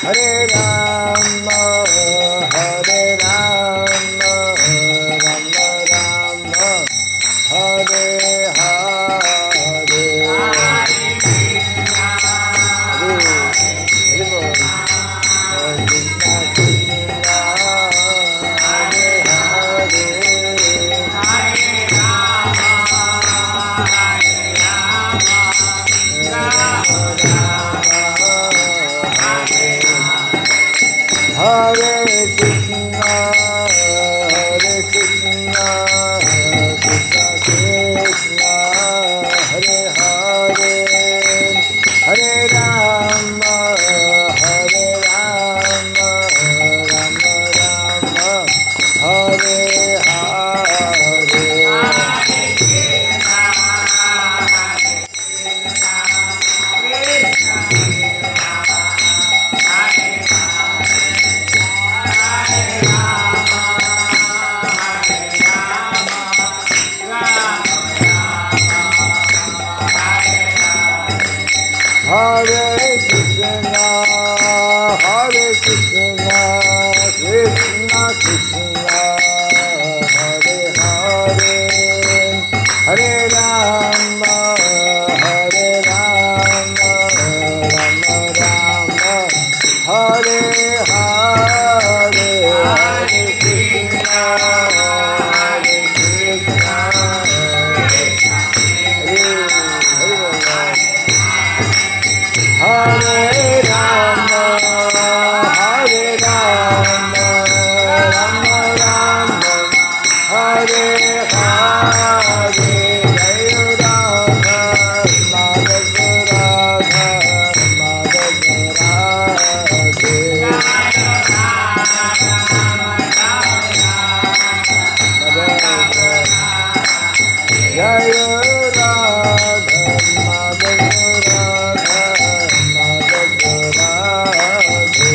Hare Rama, Hare Rama, Rama Rama, Hare Hare. Hare Krishna, Hare Krishna, Krishna Krishna, Hare Hare, Hare Rama, Hare Rama, Rama Rama, Hare Hare. Hare Krishna, Hare Krishna, Krishna Krishna, Hare Hare, Hare Rama, Hare Rama, Rama Rama, Hare Hare, Hare Krishna, Hare Krishna, Hare Rama, Hare Rama, Rama Rama, Hare Hare, Jaya Radha, Madhava Radha, Madhava Radhe. Jaya Radha, Madhava Radha, Madhava Radhe.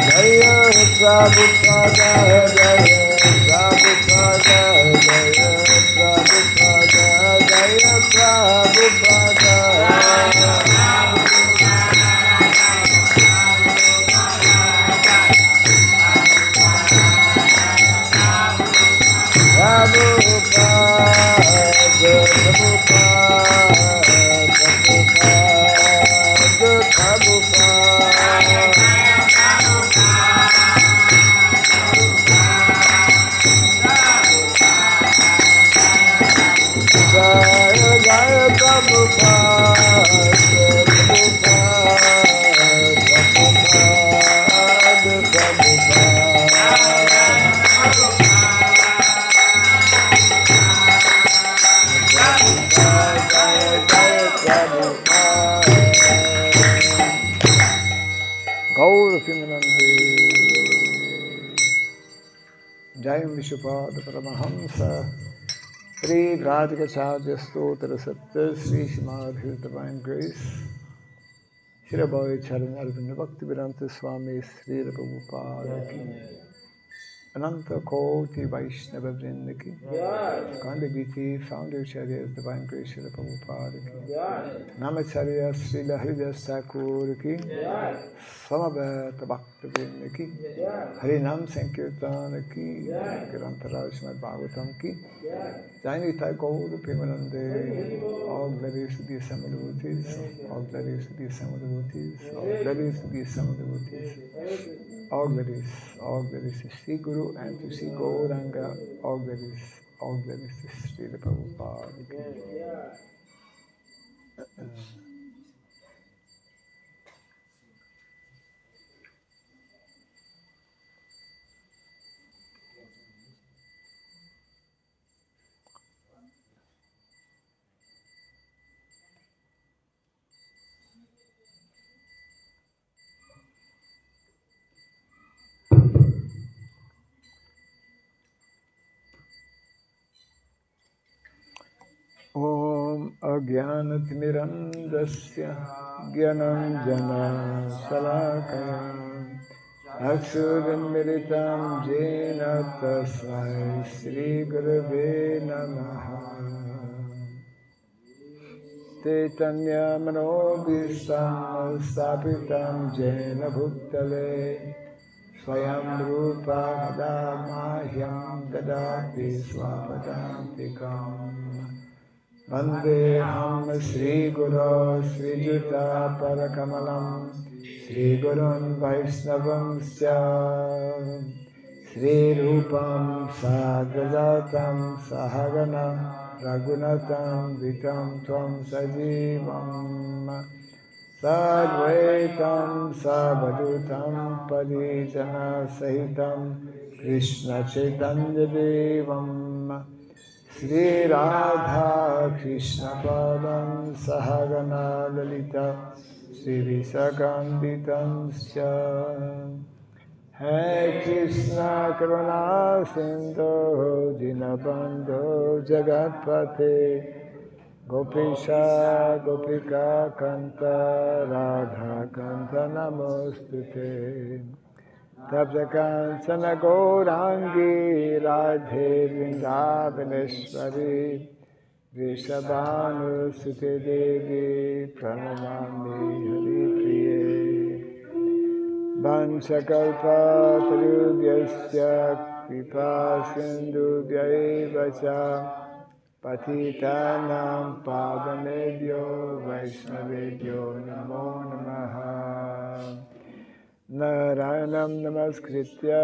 Jaya Prabhupada, Jaya Prabhupada, Jaya Prabhupada, Jaya Prabhupada. Gaur Kimanande Jayam Vishwapada Paramahamsa Sri Radhikacharya Stotra Satya Sri Srimadhi Divine Grace Shri Bhai Charan Arvind Bhakti Vedanta Swami Sri Prabhupada Ki Ananta Koti Vaishnava Vrinda Ki Gandhi Biti Founder Charyas Divine Grace Shri Prabhupada Ki Namacharya Sri Haridas Thakur Ki Samaveta Bhakti Vrinda Ki Harinam Sankirtan Ki Grantara Srimad Bhagavatam Ki Jainita Gaur Premanande, all glories to the assembled devotees, all glories to the assembled devotees, all glories to the assembled devotees, all glories to Sri Guru and to Sri Gauranga, all glories to Sri Prabhupada. Om Agyanatimirandasya Gyananjana Salakaya Aksuramiritam Jena Tasmai Sri Gurave Namaha Chaitanya Manobhistam Stapitam Jena Bhutale Swayam Rupa Kadamahyam Dadati Swapadantikam Vandeham Sri Guru Sri Juta Parakamalam Sri Gurun Vaishnavam Sri Rupam Sagrajatam Sahagana Raghunatam Vitam Tvam Sajivam Sadvaitam Savadutam Parijana Sahitam Krishna Chaitanya Devam Sri Radha Krishna Padam Sahagana Lalita Sri Visakanditam Sya Hare Krishna Karuna Sindhu Dinabandhu Jagatpate Gopisha Gopika Kanta Radha Kanta Namostute Taptakanchana Gaurangi Radhe Vrindavaneshwari Vrishabhanu Sute Devi Pranamami Haripriye Vanchakalpa Tarubhyasya Kripa Sindhubhya Vacha Patitanam Pavanebhyo Vaishnavebhyo Namo Namaha Narayanam Namaskritya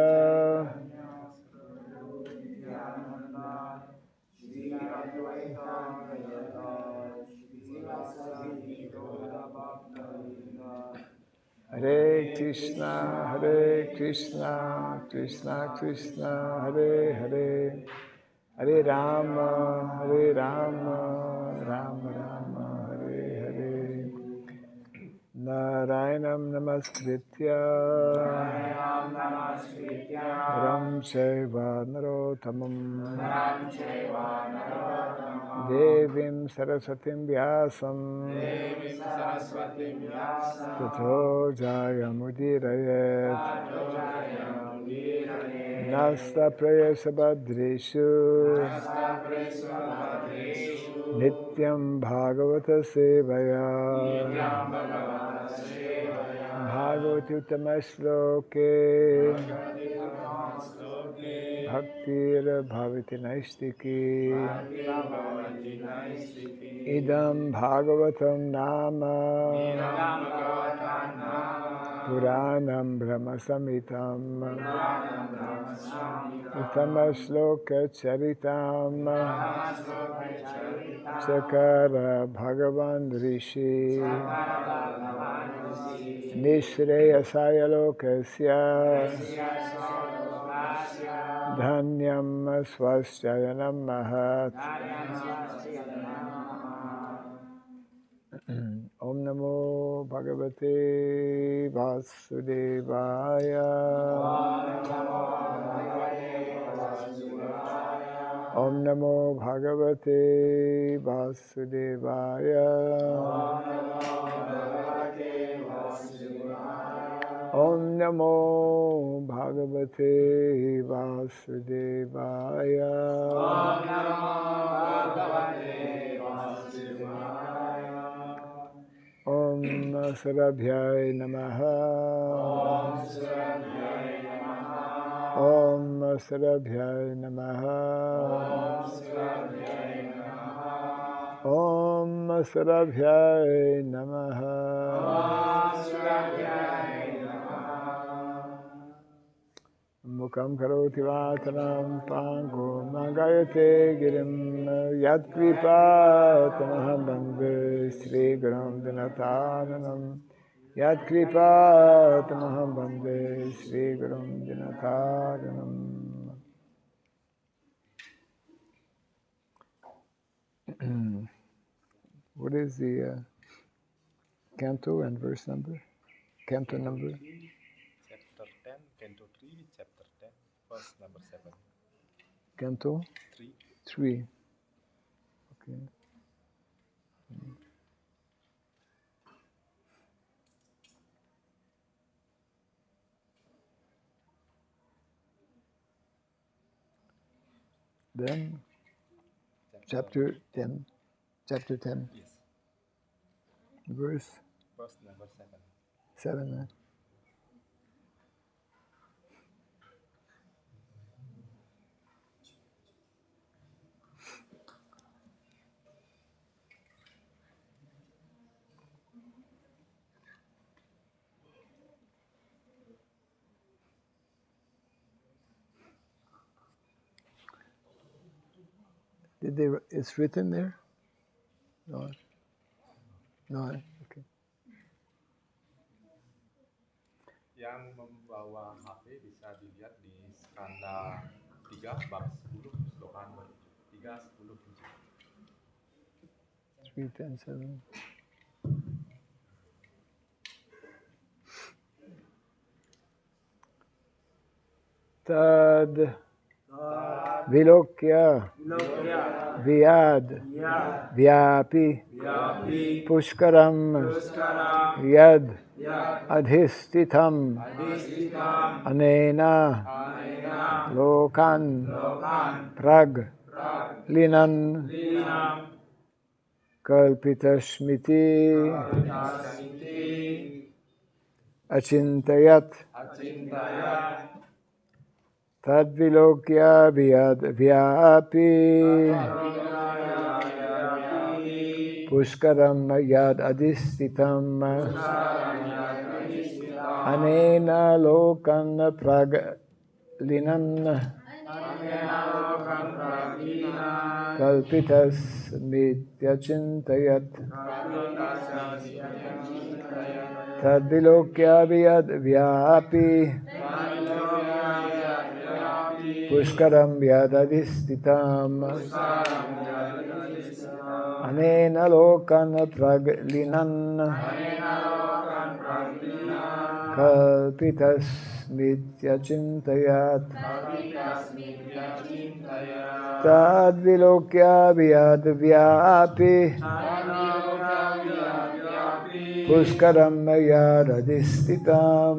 Hare Krishna, Krishna Krishna, Hare Hare, Hare Rama, Rama Rama, Hare Hare. Narayanam Namaskritya Ram Chaiva Narotamam Devim Saraswatim Vyasam Tato Jayamudirayet Nasta Prayasabhadreshu Nityam Bhagavata Sevaya Bhagavati Uttama Bhaktir Bhavati Naistiki Idam Bhagavatam Nama Puranam Brahma Samitam Uttama Shloka Charitam Sakara Bhagavan Rishi Nishreyasaya Lokasya Dhanyam Swasyayanam Mahat Om Namo Bhagavate Vasudevaya Om Namo Bhagavate Vasudevaya Om Namo Bhagavate Vasudevaya Om Sarabhyai Namaha Om Sarabhyai Namaha Om Sarabhyai Namaha Mukam Karoti Vatanam Pango Magayate Girim Yat Kripa Tamaham Bande Sri Gurum Dinataranam Yat Kripa Tamaham Bande Sri Gurum Dinataranam. What is the canto and verse number? Canto number? Chapter 10, Canto 3, Chapter 10, verse number 7. Canto? 3. Okay. Then, chapter 10. Chapter 10. Yes. Verse Verse number 7. 7. It's written there? No. No. Okay. Yang membawa HP bisa dilihat di skanda 3 bab 10 sloka 27. 3:10. 3, 10, 7. Tad Vilokya Vyad Vyapi Pushkaram Yad Adhistitam Anena Lokan Prag Linan Kalpitashmiti Achintayat Tadvilokya Vyapi Pushkaram Yad Adhistitam Anena Lokan Praglinan Kalpitas Mityachintayat Tadvilokya Vyapi Pushkaram Vyadadistitam Anena Lokan Praglinan Kalpitas Mityachintayat Tadvilokya Vyadvyapi Pushkaram Vyadadistitam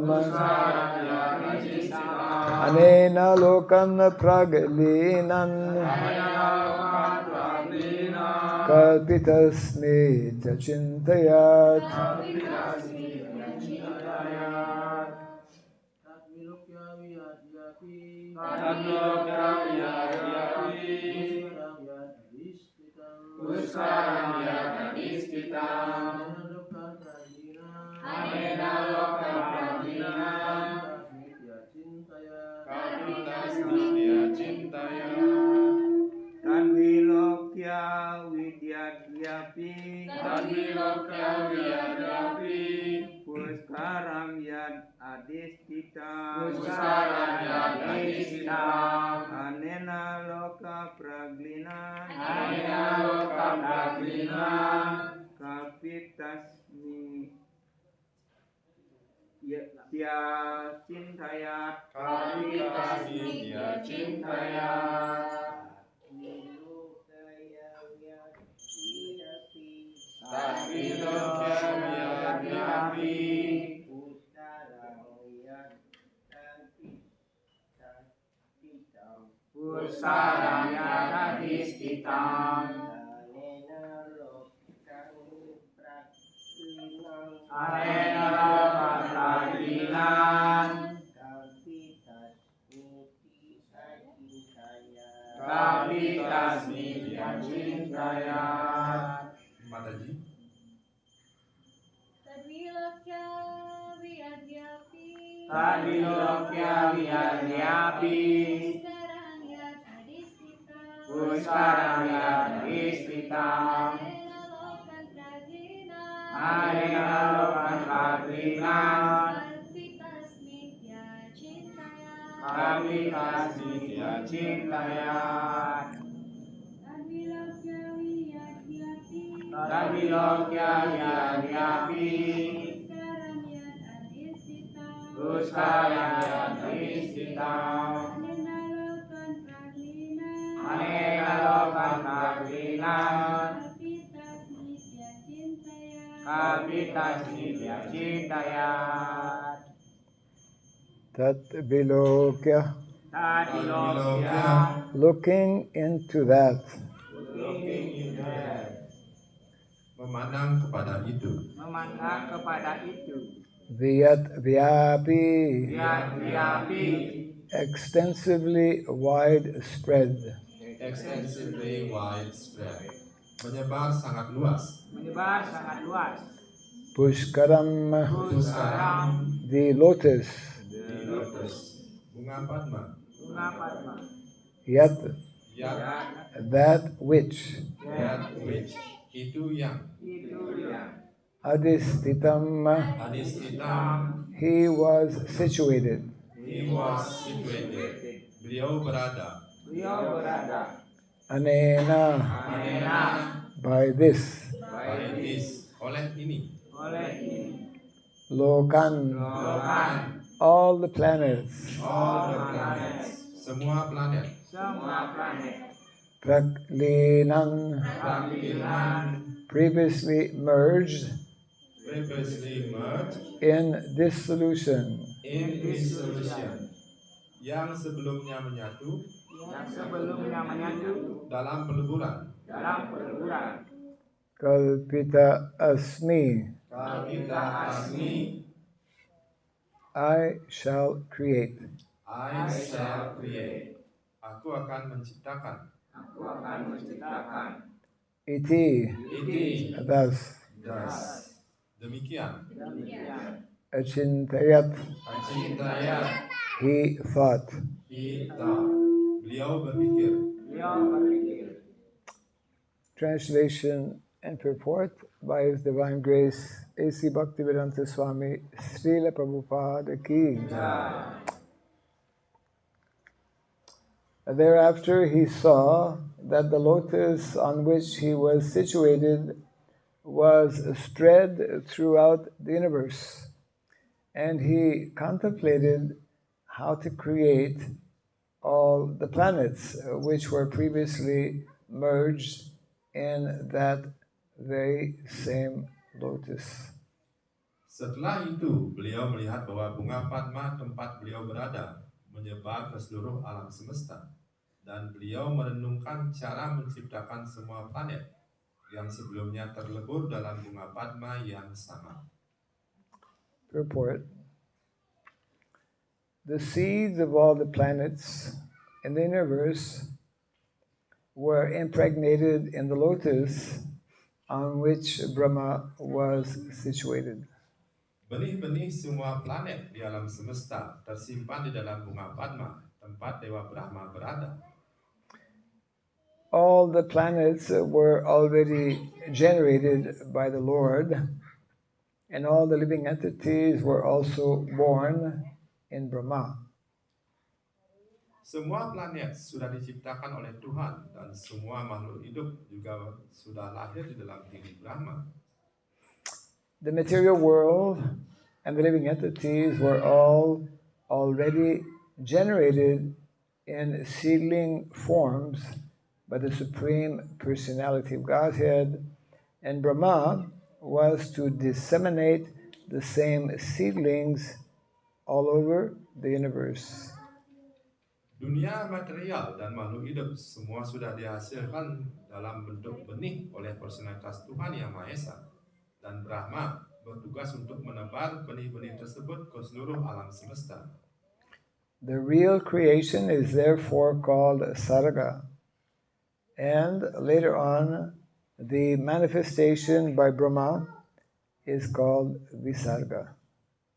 Anena Lokan Praglinan Kalpitasmi Chintayat Tadvilokya Vidyadhyapi Pushkaram Yad Adhistitam Anena Loka Praglinan Kalpitasmi Cintayat Pusaram Yadhistitam Anena Lokan Praglinan Kalpitasmi Cintayat. Mataji. Tadvilokya Vyadhyapi Pushkaram Yadhistitam Anena Lokan Praglinan Kalpitasmi Cintayat. Tadvilokya Vyadhyapi Pushkaram Yadhistitam Anena Lokan Praglinan Kalpitasmi Cintayat. Tadvilokya looking into that memandang kepada itu. memandang kepada itu. Vyat Vyapi, Vyapi, extensively widespread. Extensively widespread, menyebar sangat luas. menyebar sangat luas. Pushkaram, Puskaram, the lotus. Di lotus, bunga padma. bunga padma. Yat, Yat, that which. that which, itu yang. Itu yang Adhistitam, Adhistitam, he was situated. he was situated. Beliau berada. beliau berada. Anena, Anena, by this. By this, oleh ini. oleh ini. Lokan, Lokan, all the planets. All the planets, semua planet. semua planet. Praklinan, Praklinan, previously merged Previously merged in dissolution. in dissolution, yang sebelumnya menyatu yang sebelumnya menyatu dalam peleburan. dalam peleburan. Kalpita asmi, Kalpita asmi, I shall create. I shall create. Aku akan menciptakan. Aku akan menciptakan. Iti, Iti, thus. das. Demikian. Demikian. Achintayat, Acintaya, he thought. kita. Beliau berpikir. Beliau berpikir. Translation and purport by His Divine Grace A.C. Bhaktivedanta Swami Srila Prabhupada Ki. Thereafter he saw that the lotus on which he was situated was spread throughout the universe, and he contemplated how to create all the planets which were previously merged in that very same lotus. Setelah itu, beliau melihat bahwa bunga padma tempat beliau berada menyebar ke seluruh alam semesta, dan beliau merenungkan cara menciptakan semua planet yang sebelumnya terlebur dalam bunga padma yang sama. Purport. The seeds of all the planets in the universe were impregnated in the lotus on which Brahma was situated. Benih-benih semua planet di alam semesta tersimpan di dalam bunga padma, tempat Dewa Brahma berada. All the planets were already generated by the Lord, and all the living entities were also born in Brahma. Semua planet sudah diciptakan oleh Tuhan, dan semua makhluk hidup juga sudah lahir di dalam diri Brahma. The material world and the living entities were all already generated in seedling forms by the Supreme Personality of Godhead, and Brahma was to disseminate the same seedlings all over the universe. Dunia material dan makhluk hidup semua sudah dihasilkan dalam bentuk benih oleh personalitas Tuhan Yang Maha Esa, dan Brahma bertugas untuk menebar benih-benih tersebut ke seluruh alam semesta. The real creation is therefore called Sarga, and later on the manifestation by Brahma is called Visarga.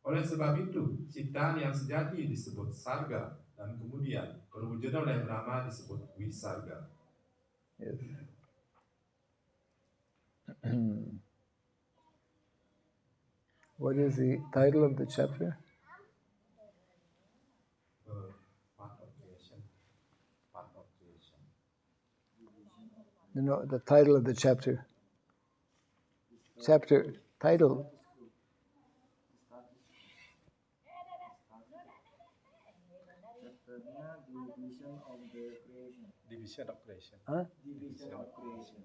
Oleh sebab itu, ciptaan yang sejati disebut Sarga, dan kemudian perwujudan oleh Brahma disebut Wisarga. Yes. What is the title of the chapter? Part of creation. Part of creation. No, the title of the chapter. Chapter title. Division of creation. Huh? Division of creation.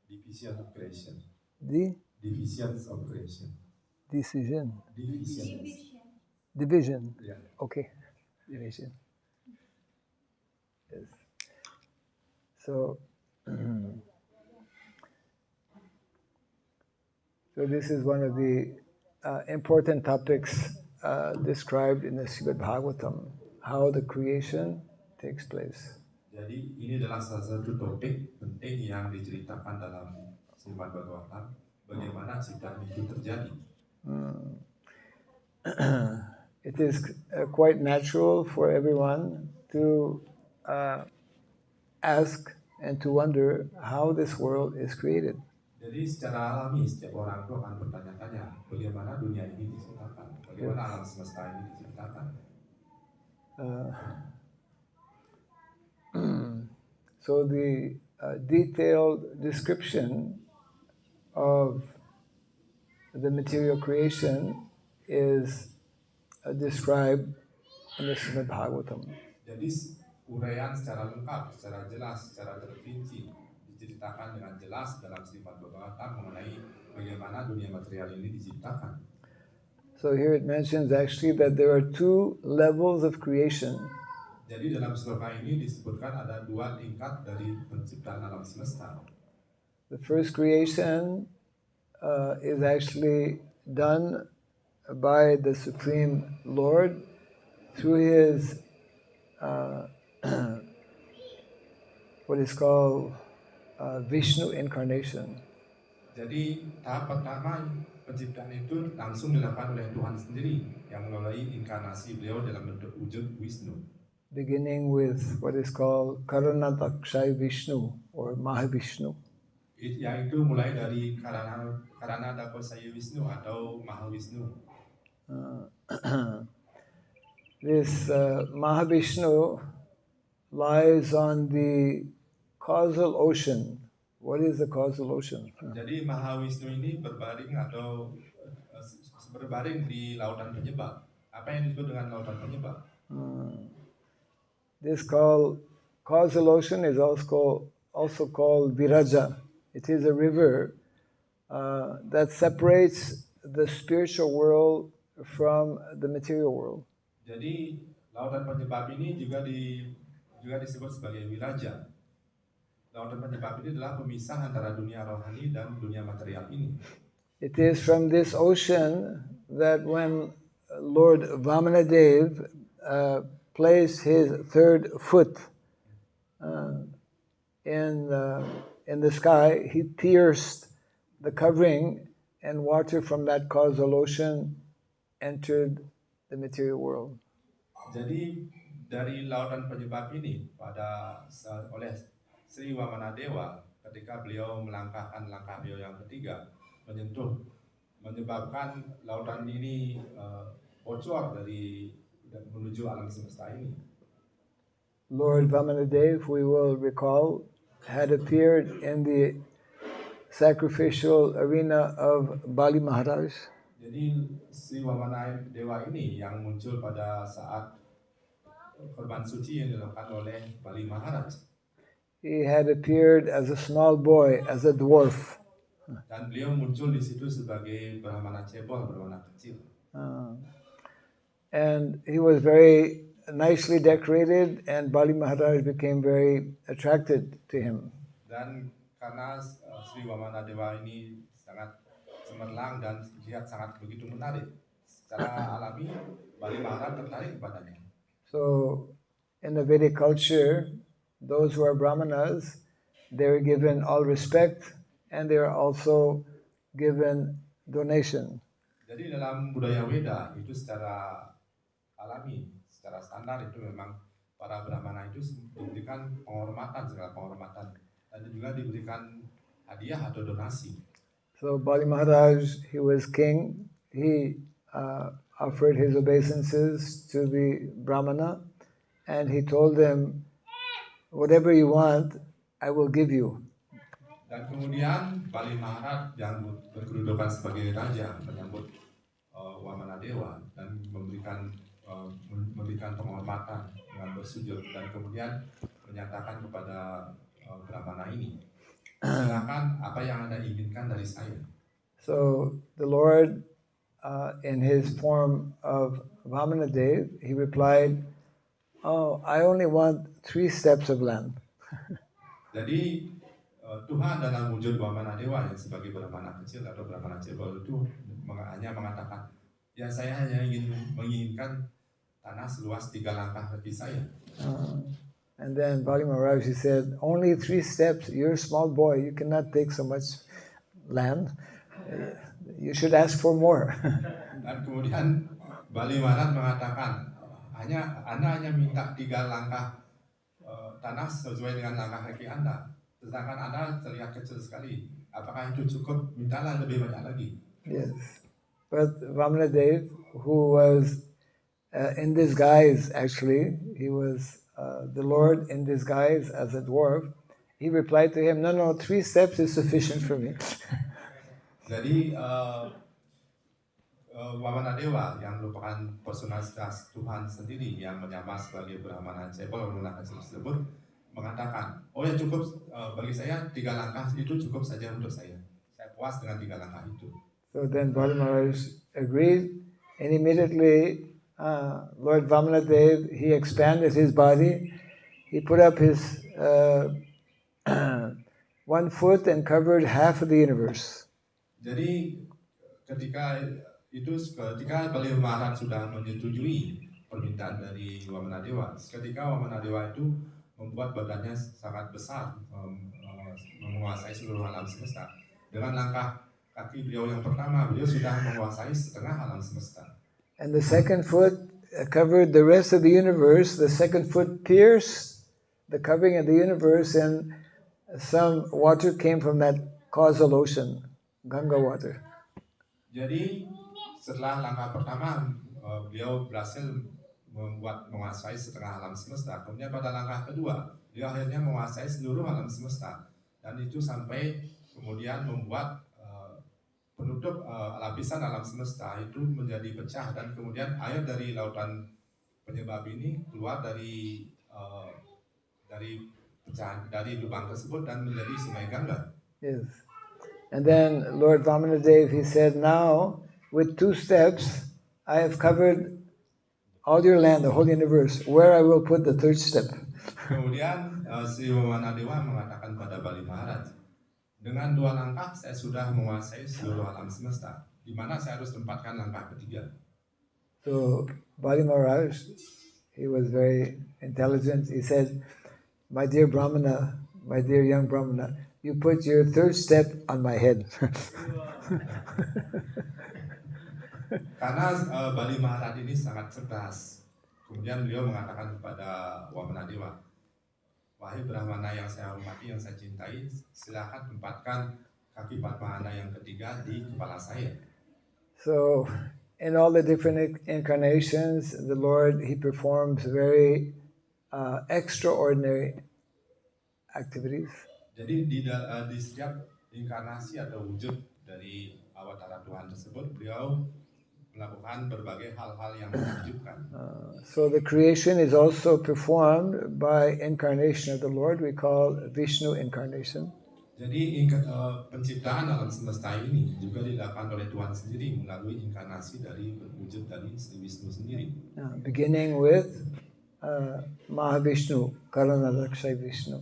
Division of creation. The Divisions of creation. decision. Divisions. Division. Yeah. Okay. Division. Yes. So So this is one of the important topics described in the Srimad Bhagavatam, how the creation takes place. Jadi ini adalah salah satu topik penting yang diceritakan dalam Srimad Bhagavatam, bagaimana ciptaan itu terjadi. It is quite natural for everyone to ask and to wonder how this world is created. Jadi secara alami setiap orang itu akan bertanya-tanya bagaimana dunia ini diciptakan, bagaimana alam semesta ini diciptakan. So the detailed description of the material creation is described in the Srimad Bhagavatam. Jadi uraian secara lengkap, secara jelas, secara terperinci diceritakan dengan jelas dalam Srimad Bhagavatam mengenai bagaimana dunia material ini diciptakan. So here it mentions actually that there are two levels of creation. Jadi dalam sloka ini disebutkan ada dua tingkat dari penciptaan alam semesta. The first creation is actually done by the Supreme Lord through His what is called Vishnu incarnation. Jadi tahap pertama penciptaan itu langsung dilakukan oleh Tuhan sendiri yang melalui inkarnasi beliau dalam bentuk wujud Wisnu. Beginning with what is called Karanadakshay Vishnu or Mahavishnu. Yaitu mulai dari Karanadakshay Vishnu atau Mahavishnu. This Mahavishnu lies on the causal ocean. What is the causal ocean? Jadi Mahavishnu ini berbaring atau berbaring di lautan penyebab. Apa yang disebut dengan lautan penyebab? This causal ocean is also called Viraja. It is a river that separates the spiritual world from the material world. Jadi lautan penyebab ini juga disebut sebagai Viraja. Lautan penyebab ini adalah pemisah antara dunia rohani dan dunia material ini. It is from this ocean that when Lord Vamanadev placed his third foot in the sky, he pierced the covering, and water from that causal ocean entered the material world. Jadi dari lautan penyebab ini oleh Sri Wamanadewa ketika beliau melangkahkan langkah beliau yang ketiga menyebabkan lautan ini bocor menuju alam semesta ini. Lord Vamanadev, we will recall, had appeared in the sacrificial arena of Bali Maharaj. Jadi Sri Wamanadewa ini yang muncul pada saat korban suci yang dilakukan oleh Bali Maharaj. He had appeared as a small boy, as a dwarf. Dan beliau muncul di situ sebagai Brahmana cebol, Brahmana kecil. And he was very nicely decorated, and Bali Maharaj became very attracted to him. Dan karena Sri Wamanadewa ini sangat cemerlang dan terlihat sangat begitu menarik, secara alami Bali Maharaj tertarik kepadanya. So, in the Vedic culture, those who are Brahmanas, they are given all respect, and they are also given donation. Jadi dalam budaya Weda itu secara alami, secara standar itu memang para Brahmana itu diberikan segala penghormatan, dan juga diberikan hadiah atau donasi. So Bali Maharaj, he was king. He offered his obeisances to the Brahmana, and he told them, whatever you want, I will give you. Dan kemudian Bali Maharaj yang berkedudukan sebagai raja menyambut Wamanadewa dan memberikan penghormatan dengan bersujud, dan kemudian menyatakan kepada Brahmana ini, silakan apa yang Anda inginkan dari saya. So the Lord, in his form of Vamanadev, he replied, "Oh, I only want 3 steps of land." Jadi Tuhan dalam wujud Wamana Dewa yang sebagai Brahmana kecil atau Brahmana cebol itu hanya mengatakan, ya saya hanya menginginkan tanah seluas 3 langkah kaki saya. And then Bali Maharaj, he said, only 3 steps, you're a small boy, you cannot take so much land. You should ask for more. Dan kemudian Bali Maharaj mengatakan, Anda hanya minta 3 langkah tanah sesuai dengan langkah kaki Anda. Sedangkan Anda terlihat kecil sekali. Apakah itu cukup? Mintalah lebih banyak lagi. Yes. But Vamanadev, who was in disguise, actually, he was the Lord in disguise as a dwarf, he replied to him, no, 3 steps is sufficient for me. Jadi Wamana Dewa yang merupakan personalitas Tuhan sendiri yang menyamar sebagai Brahmana cebol menggunakan tersebut mengatakan, oh ya cukup bagi saya 3 langkah itu cukup saja untuk saya. Saya puas dengan 3 langkah itu. So then Bali Maharaj agreed, and immediately Lord Vamanadev, he expanded his body, he put up his 1 foot and covered half of the universe. Jadi ketika Bali Maharaj sudah menyetujui permintaan dari Wamana Dewa, ketika Wamana Dewa itu membuat badannya sangat besar, menguasai seluruh alam semesta. Dengan langkah kaki beliau yang pertama, beliau sudah menguasai setengah alam semesta. And the 2nd foot covered the rest of the universe. The 2nd foot pierced the covering of the universe, and some water came from that causal ocean, Ganga water. Jadi setelah langkah pertama, beliau berhasil menguasai setengah alam semesta. Kemudian pada langkah kedua, beliau akhirnya menguasai seluruh alam semesta. Dan itu sampai kemudian membuat penutup lapisan alam semesta itu menjadi pecah, dan kemudian air dari lautan penyebab ini keluar dari lubang tersebut dan menjadi sungai Ganga. Yes. And then Lord Vamanadev, he said, now with 2 steps, I have covered all your land, the whole universe. Where I will put the 3rd step? Kemudian Sri Wamana Dewa mengatakan pada Bali Maharaj, dengan 2 langkah saya sudah menguasai seluruh alam semesta. Di mana saya harus tempatkan langkah ketiga? So Bali Maharaj, he was very intelligent. He said, my dear Brahmana, my dear young Brahmana, you put your 3rd step on my head. Karena Bali Maharaj ini sangat cerdas. Kemudian beliau mengatakan kepada Wamana Dewa, wahai Brahmana yang saya hormati, yang saya cintai, silakan tempatkan kaki Padma Anda yang ketiga di kepala saya. So, in all the different incarnations, the Lord, he performs very extraordinary activities. Jadi di setiap inkarnasi atau wujud dari awatara Tuhan tersebut, beliau melakukan berbagai hal-hal yang menakjubkan. So the creation is also performed by incarnation of the Lord. We call Vishnu incarnation. Jadi penciptaan alam semesta ini juga dilakukan oleh Tuhan sendiri melalui inkarnasi dari wujud dari Sri Vishnu sendiri. Beginning with Mahavishnu, Karanadakshay Vishnu.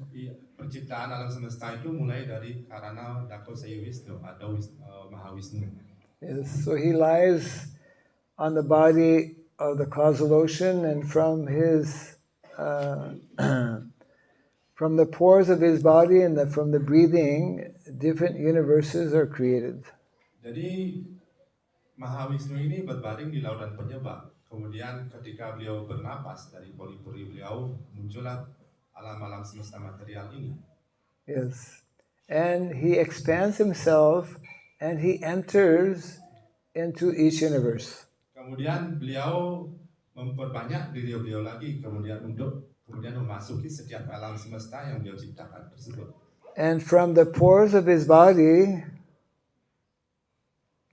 Penciptaan alam semesta itu mulai dari Karana Dakshay Vishnu atau Mahavishnu. Yes, so he lies on the body of the causal ocean, and from his from the pores of his body and from the breathing, different universes are created. Jadi Mahavishnu ini berbaring di lautan penyebab. Kemudian ketika beliau bernapas dari pori-pori beliau, muncullah alam-alam semesta material ini. Yes, and he expands himself and he enters into each universe. Kemudian beliau memperbanyak diri beliau lagi, kemudian memasuki setiap alam semesta yang beliau ciptakan tersebut. And from the pores of his body,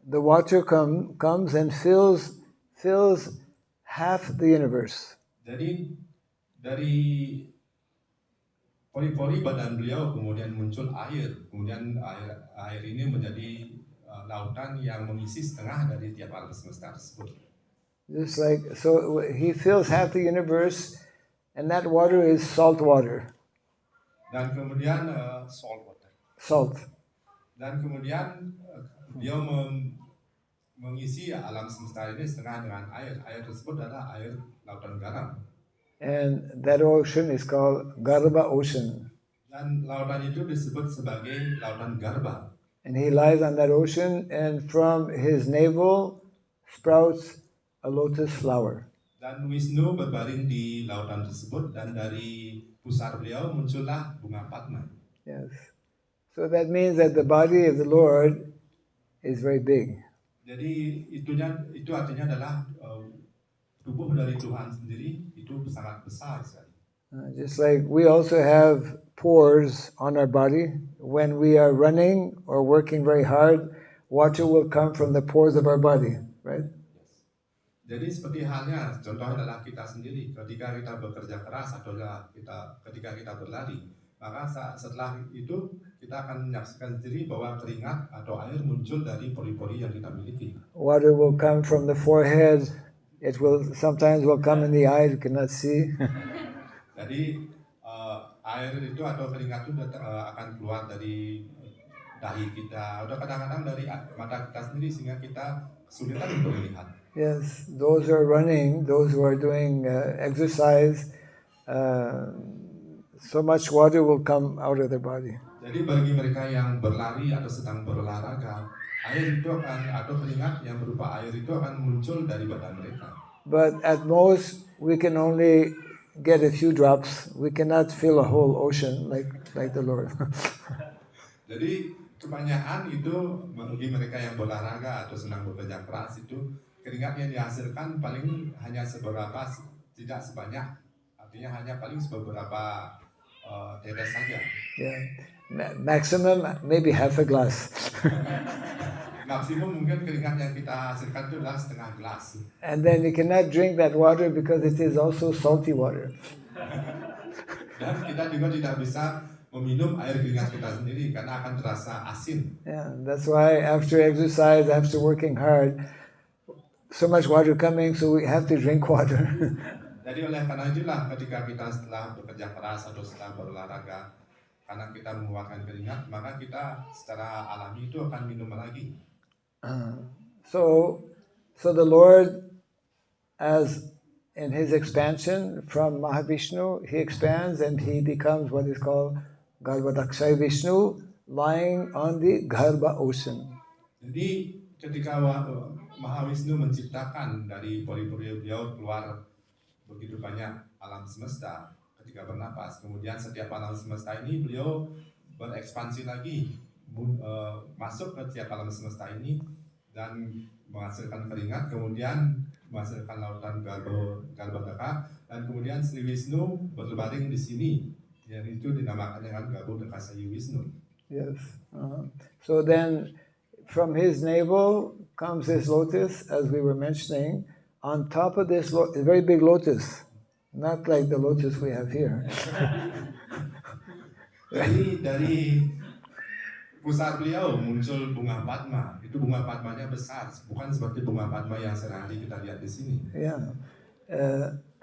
the water comes and fills half the universe. Jadi dari pori-pori badan beliau kemudian muncul air, kemudian air ini menjadi lautan yang mengisi setengah dari tiap alam semesta tersebut. Just like, so he fills half the universe, and that water is salt water. Dan kemudian salt water. salt. Dan kemudian beliau mengisi alam semesta ini setengah dengan air. Air tersebut adalah air lautan garam. And that ocean is called Garbha Ocean. Dan lautan itu disebut sebagai lautan Garbha. And he lies on that ocean, and from his navel sprouts a lotus flower. Dan Wisnu berbaring di lautan tersebut, dan dari pusar beliau muncullah bunga Padma. Yes. So that means that the body of the Lord is very big. Jadi itu artinya adalah tubuh dari Tuhan sendiri itu sangat besar sekali. Just like we also have pores on our body. When we are running or working very hard, water will come from the pores of our body, right? Jadi seperti halnya, contohnya adalah kita sendiri, ketika kita bekerja keras atau ketika kita berlari, maka setelah itu kita akan menyaksikan sendiri bahwa keringat atau air muncul dari pori-pori yang kita miliki. Water will come from the forehead. It will sometimes come in the eye. You cannot see. Jadi air itu atau keringat itu akan keluar dari dahi kita, atau kadang-kadang dari mata kita sendiri sehingga kita kesulitan untuk melihat. Yes, those who are running, those who are doing exercise, so much water will come out of their body. Jadi bagi mereka yang berlari atau sedang berolahraga, air itu atau keringat yang berupa air itu akan muncul dari badan mereka. But at most, we can only get a few drops. We cannot fill a whole ocean like the Lord. Jadi kebanyakan itu bagi mereka yang berolahraga atau sedang bekerja keras itu keringat yang dihasilkan paling hanya seberapa, tidak sebanyak, artinya hanya paling beberapa tetes saja. Yeah, maximum maybe half a glass. Maksimum mungkin keringat yang kita hasilkan itu adalah setengah gelas. And then you cannot drink that water because it is also salty water. Dan kita juga tidak bisa meminum air keringat kita sendiri karena akan terasa asin. Yeah, that's why after exercise, after working hard, so much water coming, so we have to drink water. Jadi oleh karena itulah ketika kita setelah bekerja keras atau setelah berolahraga, karena kita mengeluarkan keringat, maka kita secara alami itu akan minum lagi. So the Lord, as in his expansion from Mahavishnu, he expands and he becomes what is called Garbhadakshay Vishnu, lying on the Garbha ocean. Jadi ketika Mahawisnu menciptakan dari pori-pori beliau keluar begitu banyak alam semesta ketika bernapas. Kemudian setiap alam semesta ini beliau berekspansi lagi, masuk ke setiap alam semesta ini dan menghasilkan keringat, kemudian menghasilkan lautan Garbhodaka, dan kemudian Sri Wisnu berbaring di sini, yang itu dinamakan dengan Garbhodaka Sayu Wisnu. Yes. So then, from his navel comes this lotus, as we were mentioning. On top of this a very big lotus, not like the lotus we have here. Jadi dari pusar beliau muncul bunga Padma. Itu bunga Padmanya besar, bukan seperti bunga Padma yang sehari kita lihat di sini. Yeah.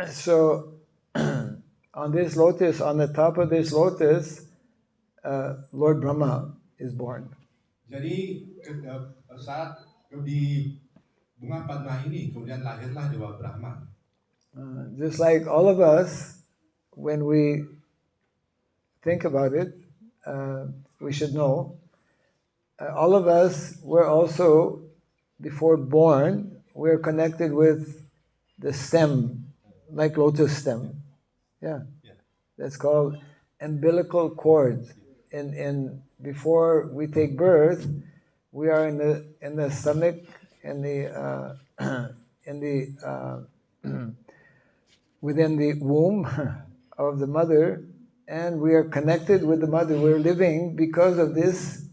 So on this lotus, on the top of this lotus, Lord Brahma is born. Jadi saat di bunga Padma ini kemudian lahirlah Dewa Brahma. Just like all of us, when we think about it, we should know, all of us were also, before born, we're connected with the stem, like lotus stem. Yeah. That's called umbilical cord. In before we take birth, we are in the stomach, within the womb of the mother, and we are connected with the mother. We're living because of this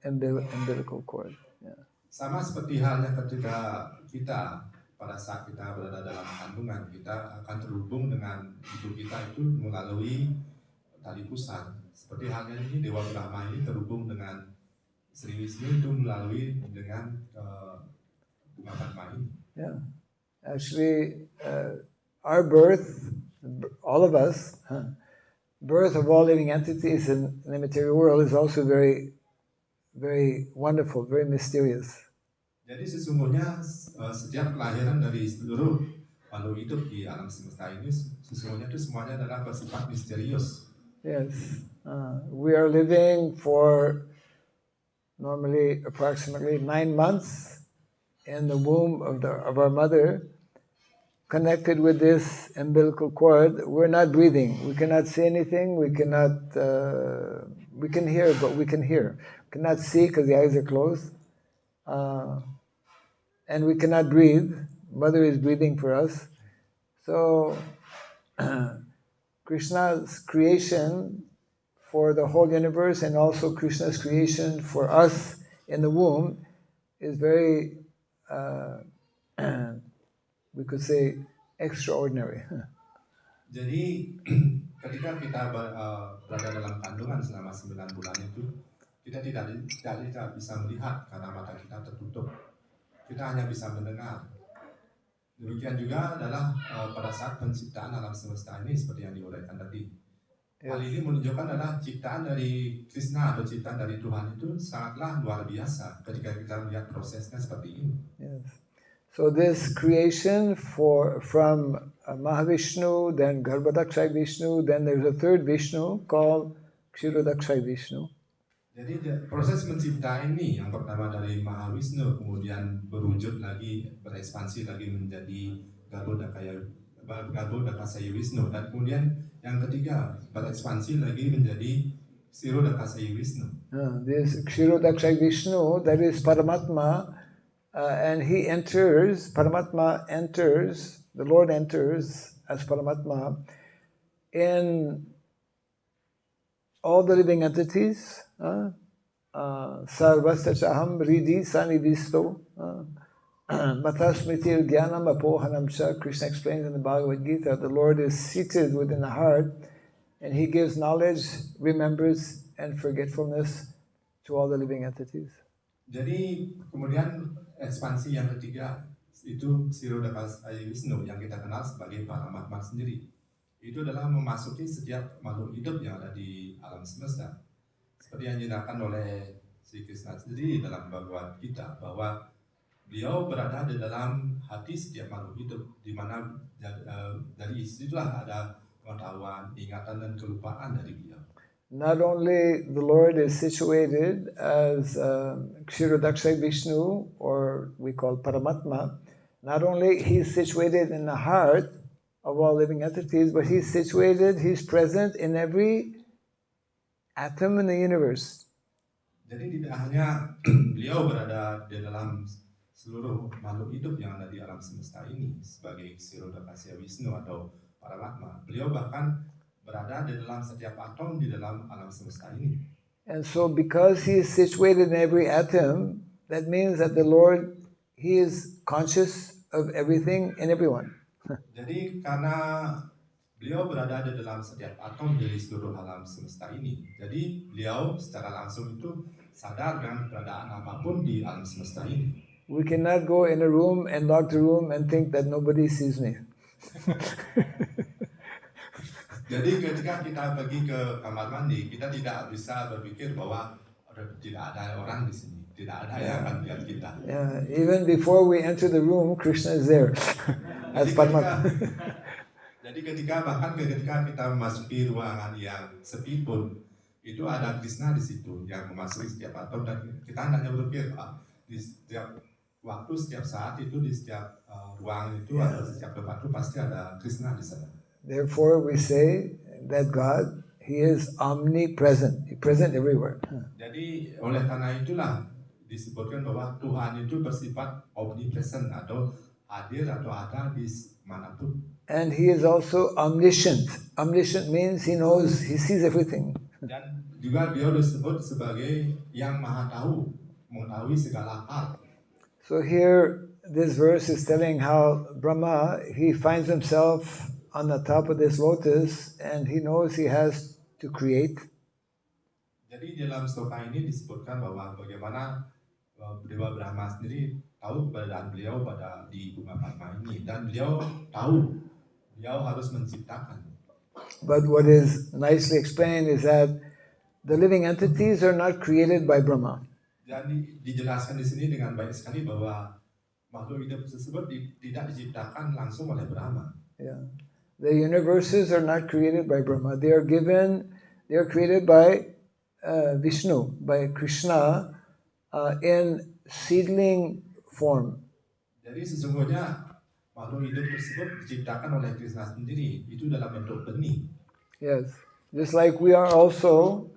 umbilical cord. Yeah. Sama seperti halnya ketika kita pada saat kita berada dalam kandungan, kita akan terhubung dengan ibu kita itu melalui tali pusar. Seperti halnya ini Dewa Brahma ini terhubung dengan Sri Wisnu itu melalui dengan bunga Padma ini. Yeah. Actually, our birth, all of us, birth of all living entities in the material world is also very, very wonderful, very mysterious. Jadi sesungguhnya setiap kelahiran dari seluruh makhluk hidup di alam semesta ini sesungguhnya itu semuanya adalah bersifat misterius. Yes, we are living for normally approximately 9 months in the womb of our mother, connected with this umbilical cord. We're not breathing. We cannot see anything. We cannot. We can hear, but we can hear. We cannot see because the eyes are closed, and we cannot breathe. Mother is breathing for us. So Krishna's creation for the whole universe and also Krishna's creation for us in the womb is very, we could say, extraordinary. Jadi ketika kita berada dalam kandungan selama 9 bulan itu, kita tidak bisa melihat karena mata kita tertutup. Kita hanya bisa mendengar. Demikian juga adalah pada saat penciptaan alam semesta ini seperti yang diuraikan tadi. Hal ini menunjukkan adalah ciptaan dari Krishna atau ciptaan dari Tuhan itu sangatlah luar biasa ketika kita melihat prosesnya seperti ini. Yes. So this creation from Mahavishnu, then Garbhodakshay Vishnu, then there's a third Vishnu called Kshirodakshay Vishnu. Jadi proses mencipta ini yang pertama dari Mahawisnu, kemudian berwujud lagi, berekspansi lagi menjadi Garbhodakasaya Wisnu, dan kemudian yang ketiga berekspansi lagi menjadi Kshirodakasaya Wisnu. This Kshirodakshay Vishnu, that is Paramatma, and he enters, Paramatma enters, the Lord enters as Paramatma in all the living entities. Sarvasya chaham ridi sanivisto matasmritir jnanam apohanam cha. Krishna explains in the Bhagavad Gita, the Lord is seated within the heart and he gives knowledge, remembrance and forgetfulness to all the living entities. Jadi kemudian ekspansi yang ketiga itu Kshirodakasaya Wisnu yang kita kenal sebagai Paramatma sendiri. Itu adalah memasuki setiap makhluk hidup yang ada di alam semesta. Seperti yang dinyatakan oleh Sri Krishna sendiri dalam Bhagavad Gita, bahwa beliau berada di dalam hati setiap makhluk hidup, di mana dari situlah ada pengetahuan, ingatan dan kelupaan dari beliau. Not only the Lord is situated as Kshirodakshay Vishnu, or we call Paramatma, not only he's situated in the heart of all living entities, but he's present in every atom in the universe. Jadi tidak hanya beliau berada di dalam seluruh makhluk hidup yang ada di alam semesta ini sebagai Kshirodakasaya Wisnu atau Paramatma, beliau bahkan berada di dalam setiap atom di dalam alam semesta ini. And so because he is situated in every atom, that means that the Lord, he is conscious of everything and everyone. Jadi karena beliau berada di dalam setiap atom dari seluruh alam semesta ini, jadi beliau secara langsung itu sadar dengan keberadaan apapun di alam semesta ini. We cannot go in a room and lock the room and think that nobody sees me. Jadi ketika kita pergi ke kamar mandi, kita tidak bisa berpikir bahwa tidak ada orang di sini, tidak ada yang akan melihat kita. Yeah, even before we enter the room, Krishna is there as Paramatma. Jadi bahkan ketika kita memasuki ruangan yang sepi pun, itu ada Krishna di situ yang memasuki setiap atom, dan kita hendaknya berpikir di setiap waktu, setiap saat itu, di setiap ruangan itu atau setiap tempat itu pasti ada Krishna di sana. Therefore, we say that God, he is omnipresent, he's present everywhere. Jadi oleh karena itulah disebutkan bahwa Tuhan itu bersifat omnipresent atau hadir atau ada di manapun. And he is also omniscient. Omniscient means he knows, he sees everything. Dan juga beliau disebut sebagai yang maha tahu, mengetahui segala hal. So here, this verse is telling how Brahma, he finds himself on the top of this lotus and he knows he has to create. Jadi dalam sloka ini disebutkan bahwa bagaimana Dewa Brahma sendiri tahu keberadaan beliau pada di bunga Padma ini, dan beliau tahu beliau harus menciptakan. But what is nicely explained is that the living entities are not created by Brahma. Jadi dijelaskan di sini dengan baik sekali bahwa makhluk hidup tersebut tidak diciptakan langsung oleh Brahma. Yeah. The universes are not created by Brahma. They are created by Vishnu, by Krishna, in seedling form. Jadi sesungguhnya makhluk hidup tersebut diciptakan oleh Krishna sendiri, itu dalam bentuk benih. Yes. Just like we are also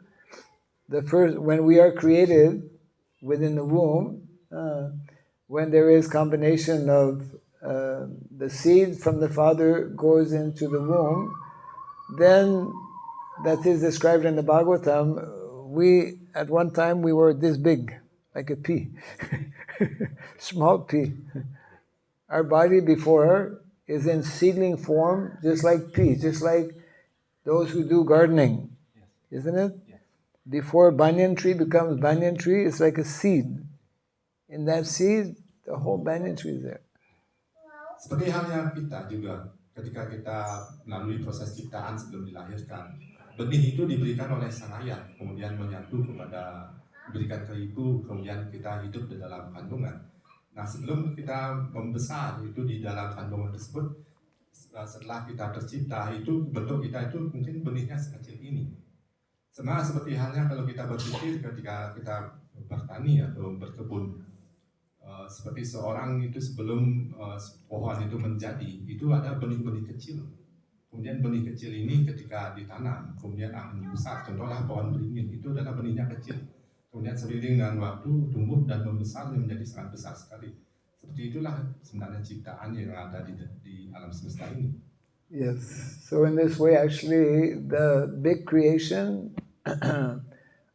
the first, when we are created within the womb, when there is combination of the seed from the father goes into the womb, then that is described in the Bhagavatam. We, at one time, we were this big, like a pea, small pea. Our body before is in seedling form, just like pea, just like those who do gardening, isn't it? Yes. Before banyan tree becomes banyan tree, it's like a seed. In that seed, the whole banyan tree is there. Seperti halnya kita juga, ketika kita melalui proses ciptaan sebelum dilahirkan, benih itu diberikan oleh sang ayah, kemudian menyatu kepada, diberikan ke ibu, kemudian kita hidup di dalam kandungan. Nah, sebelum kita membesar itu di dalam kandungan tersebut, setelah kita tercipta, itu bentuk kita itu mungkin benihnya sekecil ini. Sama seperti halnya kalau kita berpikir ketika kita bertani atau berkebun, seperti seorang itu sebelum pohon itu menjadi, itu ada benih-benih kecil. Kemudian benih kecil ini ketika ditanam, kemudian akan besar. Contohlah pohon beringin, itu adalah benihnya kecil. Kemudian seiring dengan waktu tumbuh dan membesar menjadi sangat besar sekali. Seperti itulah sebenarnya ciptaan yang ada di alam semesta ini. Yes. So in this way, actually, the big creation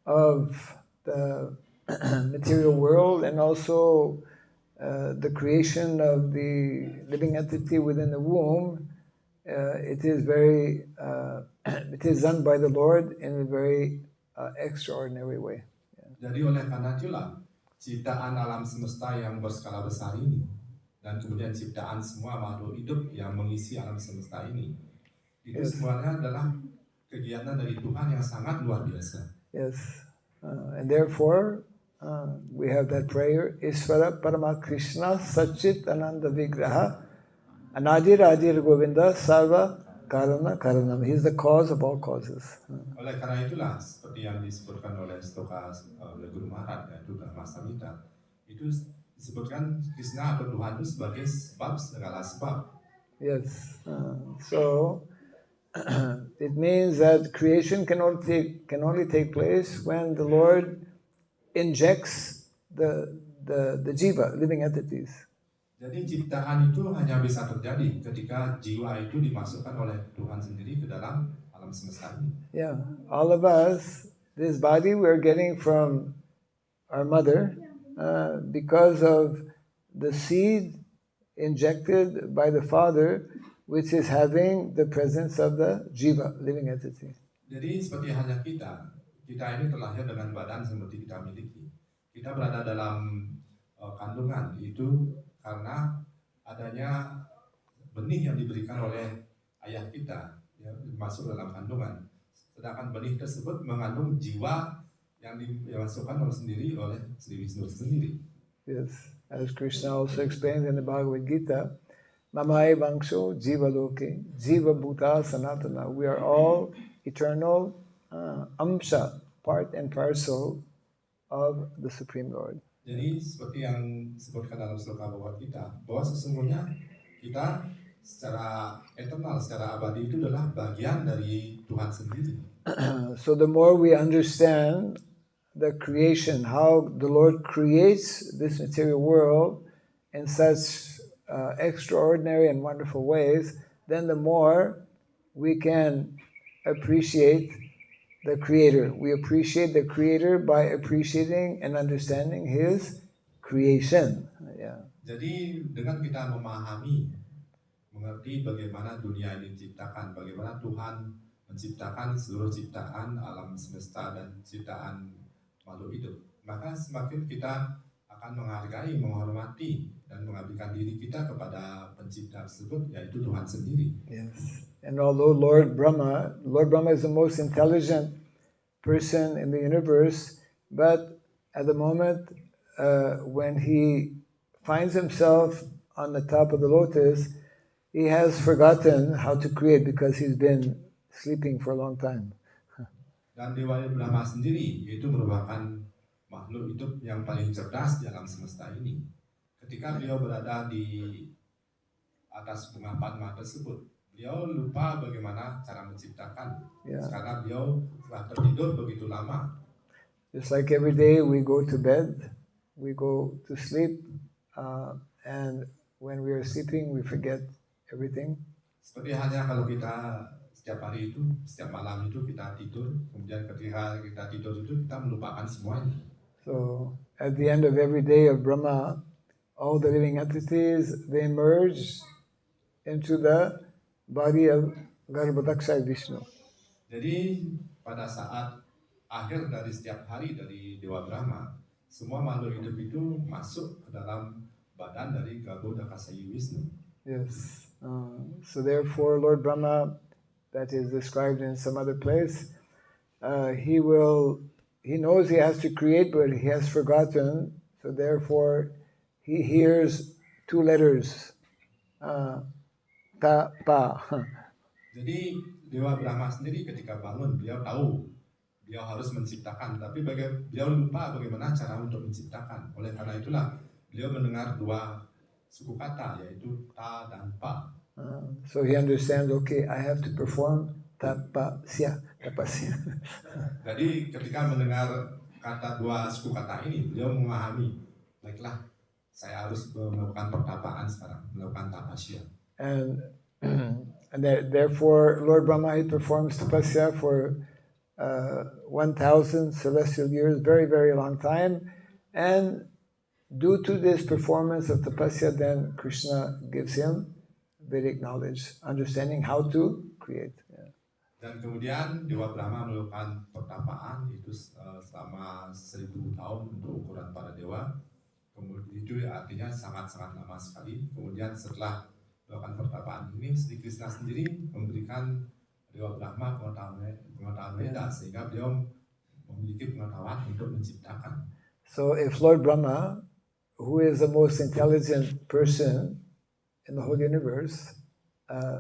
of the material world and also the creation of the living entity within the womb, it is it is done by the Lord in a very extraordinary way. Jadi oleh karena itulah ciptaan alam semesta yang berskala besar ini dan kemudian ciptaan semua makhluk hidup yang mengisi alam semesta ini, itu semuanya adalah kegiatan dari Tuhan yang sangat luar biasa. Yes, and therefore we have that prayer, Isvara Parama Krishna Satchit Ananda Vigraha Anadir Adir Govinda Sarva Karana Karanam. He is the cause of all causes. Oleh karena itulah seperti yang disebutkan oleh Stoka oleh Guru Maharaj, yaitu Dharma Samhita, itu disebutkan Krishna atau Tuhan itu sebagai sebab segala sebab. Yes, so it means that creation can only take place when the Lord injects the jiva, living entities. Jadi ciptaan itu hanya bisa terjadi ketika jiwa itu dimasukkan oleh Tuhan sendiri ke dalam alam semesta ini. Yeah, all of us, this body we're getting from our mother because of the seed injected by the father, which is having the presence of the jiva, living entity. Jadi seperti halnya kita ini terlahir dengan badan seperti kita miliki. Kita berada dalam kandungan itu karena adanya benih yang diberikan oleh ayah kita yang masuk dalam kandungan. Sedangkan benih tersebut mengandung jiwa yang dimasukkan sendiri oleh Sri Vishnu sendiri. Yes, as Krishna also explains in the Bhagavad Gita, Mamai Vangsho Jiva Loke, Jiva Bhuta Sanatana. We are all eternal amsha, part and parcel of the Supreme Lord. Jadi seperti yang disebutkan dalam sloka Bhagavad Gita, bahwa sesungguhnya kita secara eternal, secara abadi itu adalah bagian dari Tuhan sendiri. So the more we understand the creation, how the Lord creates this material world in such extraordinary and wonderful ways, then the more we can appreciate the Creator. We appreciate the Creator by appreciating and understanding His creation. Yeah. Jadi dengan kita memahami, mengerti bagaimana dunia ini diciptakan, bagaimana Tuhan menciptakan seluruh ciptaan alam semesta dan ciptaan makhluk hidup, maka semakin kita akan menghargai, menghormati, dan mengabdikan diri kita kepada pencipta tersebut, yaitu Tuhan sendiri. Yes. And although Lord Brahma is the most intelligent person in the universe, but at the moment when he finds himself on the top of the lotus, he has forgotten how to create because he's been sleeping for a long time. Dan Dewa Brahma sendiri yaitu merupakan makhluk hidup yang paling cerdas di alam semesta ini. Ketika beliau berada di atas bunga Padma tersebut, beliau lupa bagaimana cara menciptakan. Karena beliau telah tertidur begitu lama. Just like every day we go to bed, we go to sleep, and when we are sleeping we forget everything. Seperti halnya kalau kita setiap hari itu, setiap malam itu kita tidur, kemudian ketika kita tidur itu kita melupakan semuanya. So at the end of every day of Brahma, all the living entities, they merge into the body of Garbhodakshaya Vishnu. Jadi pada saat akhir dari setiap hari dari Dewa Brahma, semua makhluk hidup itu masuk ke dalam badan dari Garbhodakshaya Vishnu. Yes. So therefore, Lord Brahma, that is described in some other place, he knows he has to create, but he has forgotten. So therefore, he hears two letters, ta, pa. Jadi Dewa Brahma sendiri ketika bangun, beliau tahu beliau harus menciptakan, tapi beliau lupa bagaimana cara untuk menciptakan. Oleh karena itulah beliau mendengar dua suku kata, yaitu ta dan pa. So he understands, okay, I have to perform tapasya. Jadi ketika mendengar kata dua suku kata ini, beliau memahami, baiklah, saya harus melakukan pertapaan sekarang, melakukan tapasya. And therefore, Lord Brahma, he performs tapasya for 1,000 celestial years, very, very long time. And due to this performance of tapasya, then Krishna gives him Vedic knowledge, understanding how to create. Yeah. Dan kemudian Dewa Brahma melakukan pertapaan itu selama 1.000 tahun untuk ukuran para dewa. Kemudian itu artinya sangat-sangat lama sekali. Kemudian setelah melakukan pertapaan ini, Sri Krishna sendiri memberikan Dewa Brahma pengetahuan Veda, sehingga beliau memiliki pengetahuan untuk menciptakan. So if Lord Brahma, who is the most intelligent person in the whole universe,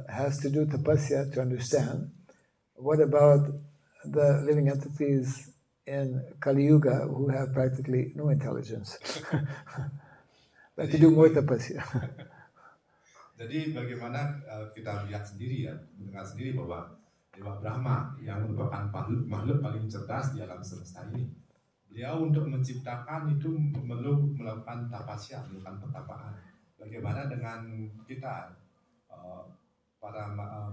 has to do tapasya to understand, what about the living entities in Kali Yuga who have practically no intelligence? Like to do more tapasya. Jadi bagaimana kita lihat sendiri ya, mendengar sendiri bahwa Dewa Brahma yang merupakan makhluk paling cerdas di alam semesta ini, beliau untuk menciptakan itu perlu melakukan tapasya, melakukan pertapaan. Bagaimana dengan kita, para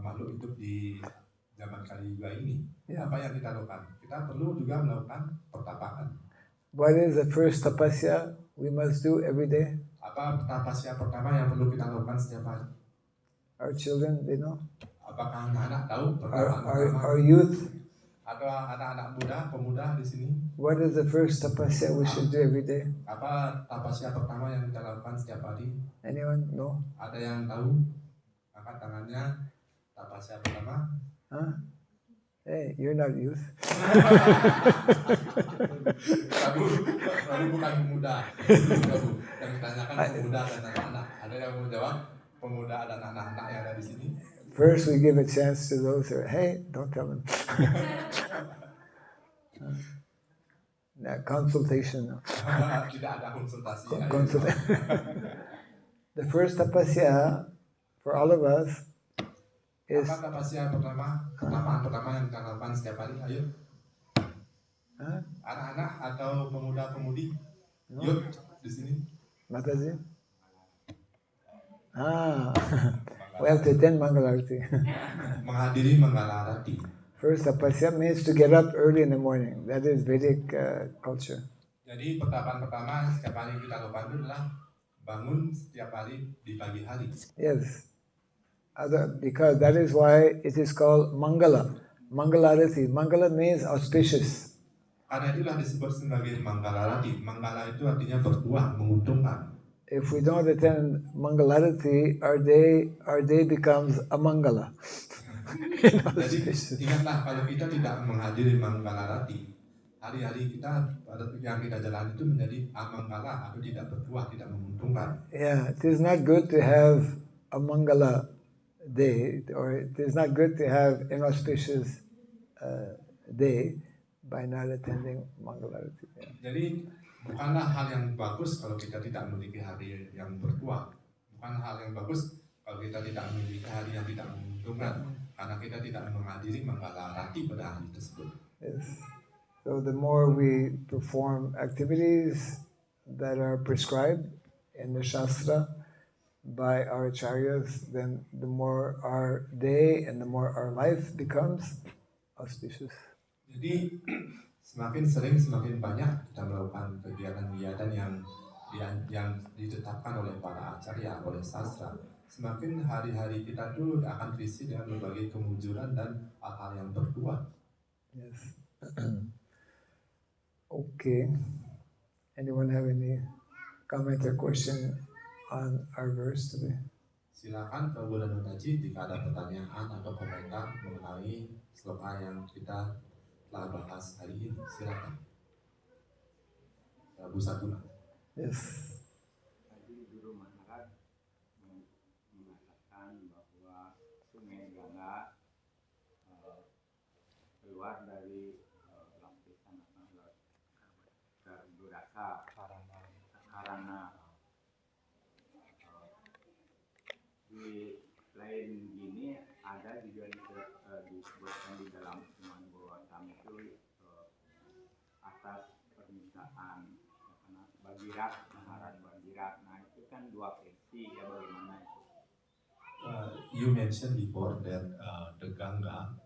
makhluk hidup di zaman Kali Yuga ini? Apa yang kita lakukan? Kita perlu juga melakukan pertapaan. What is the first tapasya we must do every day? Apa tapasya pertama yang perlu kita lakukan setiap hari? Our children, they know. Apakah anak-anak tahu pertapaan pertama? Our youth. Atau anak-anak muda, pemuda di sini? What is the first tapasya we should do every day? Apa tapasya pertama yang kita lakukan setiap hari? Anyone? No? Ada yang tahu? Angkat tangannya. Tapasya pertama? Huh? Hey, you're not youth. Kamu bukan pemuda. Yang ditanyakan pemuda dan anak-anak. Ada yang mau jawab? Pemuda dan anak-anak yang ada di sini? First, we give a chance to those who are, hey, don't tell them. Consultation. Tidak ada konsultasi. The first tapasya for all of us is. Apa tapasya pertama? Pertapaan pertama yang kita lakukan setiap hari? Ayo. Anak-anak atau pemuda-pemudi? Yuk di sini. Mataji. We have to attend Mangalarati. Menghadiri Mangalarati. First tapasya means to get up early in the morning. That is Vedic culture. Jadi pertapaan pertama setiap hari kita lakukan itu adalah bangun setiap hari di pagi hari. Yes. Because that is why it is called Mangala. Mangalarati. Mangala means auspicious. Karena itulah disebut sebagai Mangalarati. Mangala itu artinya bertuah, menguntungkan. If we don't attend Mangalarati, our day becomes a Mangala. Jadi ingatlah kalau kita tidak menghadiri Manggalarati, hari-hari kita yang kita jalani itu menjadi amangkala atau tidak berbuah, tidak menguntungkan. Yeah, it is not good to have a Mangala day, or it is not good to have inauspicious day by not attending Mangalarati. Yeah. Jadi bukanlah hal yang bagus kalau kita tidak memiliki hari yang berbuah. Bukan hal yang bagus kalau kita tidak memiliki hari yang tidak menguntungkan, karena kita tidak menghadiri Manggalarati pada hari tersebut. Yes. So the more we perform activities that are prescribed in the Shastra by our acharyas, then the more our day and the more our life becomes auspicious. Jadi semakin sering, semakin banyak kita melakukan kegiatan-kegiatan yang ditetapkan oleh para acarya, oleh sastra, semakin hari-hari kita tuh akan terisi dengan berbagai kemunculan dan hal-hal yang berbuah. Yes. Okay. Anyone have any comment or question on our verse today? Silakan ke Buddha Nutaji jika ada pertanyaan atau komentar mengenai sloka yang kita telah bahas hari ini. Silakan. Bu Satuna. Yes. Tadi Guru Maharaj mengatakan bahwa Sungai Gangga keluar dari lapisan Garbudaka karena di lain gini ada juga disebutkan di dalam Suman Bhagavatam itu atas permintaan Bagirat, Maharaj Bagirat. Nah itu kan dua versi ya, bagaimana itu? You mentioned before that the Ganga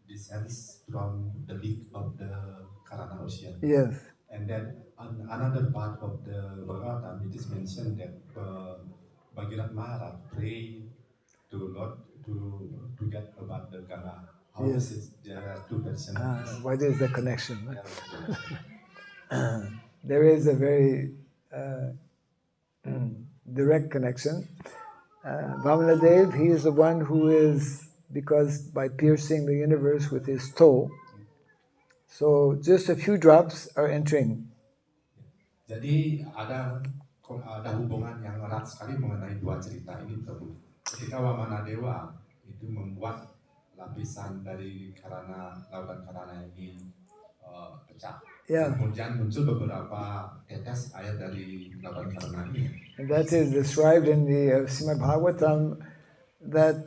descends from the lake of the Karana Ocean. Yes. And then on another part of the Bhagavatam, it is mentioned that Bhagirat Maharaj prayed to Lord to get about the Ganga. How Yes. is it? There are two versions. What is the connection? Yeah. There is a very direct connection. Vamanadev, he is the one who is, because by piercing the universe with his toe, so just a few drops are entering. Jadi ada hubungan yang erat sekali mengenai dua cerita ini, Prabhu. Ketika Wamanadewa itu membuat lapisan dari lautan Karana ini pecah. Yeah. Kemudian muncul beberapa tetes air dari lautan Karana ini. And that is described in the Srimad Bhagavatam, that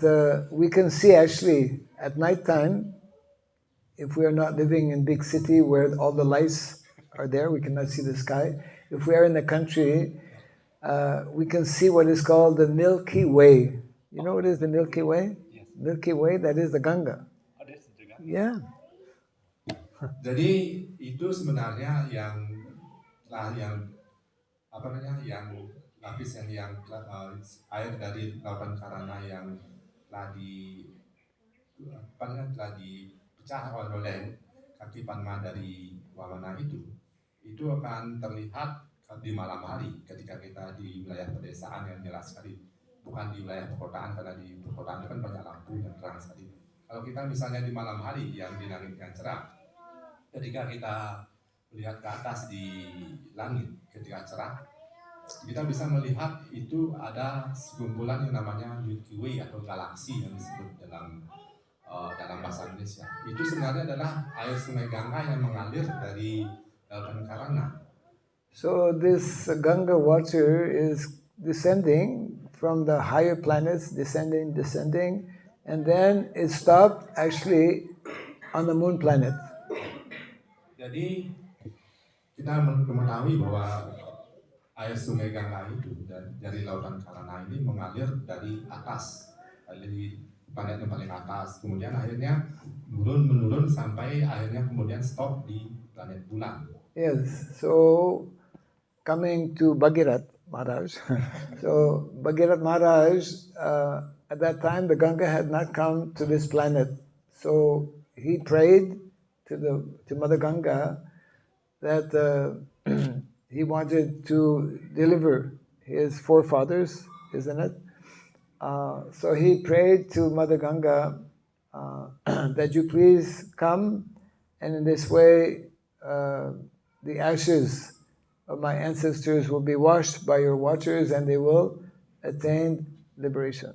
we can see actually at night time, if we are not living in big city where all the lights are there, we cannot see the sky. If we are in the country, we can see what is called the Milky Way. You know what is the Milky Way? Yes. Milky Way, that is the Ganga. Oh, that's the Ganga. Yeah. Jadi itu sebenarnya yang lapis yang air dari lautan Karana yang telah dipecah oleh kaki Padma dari Wamana itu akan terlihat di malam hari ketika kita di wilayah pedesaan yang jelas sekali, bukan di wilayah perkotaan, karena di perkotaan itu kan banyak lampu yang terang sekali. Kalau kita misalnya di malam hari yang di langit yang cerah, ketika kita melihat ke atas di langit ketika cerah, kita bisa melihat itu ada sekumpulan yang namanya Milky Way atau galaksi yang disebut dalam bahasa Indonesia. Itu sebenarnya adalah air Sungai Gangga yang mengalir dari lautan Karana. So this Ganga water is descending from the higher planets, descending, and then it stopped actually on the moon planet. Jadi kita mengetahui bahwa air Sungai Gangga itu dari lautan Karana ini mengalir dari atas, dari planet yang paling atas, kemudian akhirnya menurun sampai akhirnya kemudian stop di planet bulan. Yes, so coming to Bhagirat Maharaj. So Bhagirat Maharaj, at that time the Ganga had not come to this planet. So he prayed to Mother Ganga that he wanted to deliver his forefathers, isn't it? So he prayed to Mother Ganga that you please come, and in this way the ashes of my ancestors will be washed by your waters and they will attain liberation.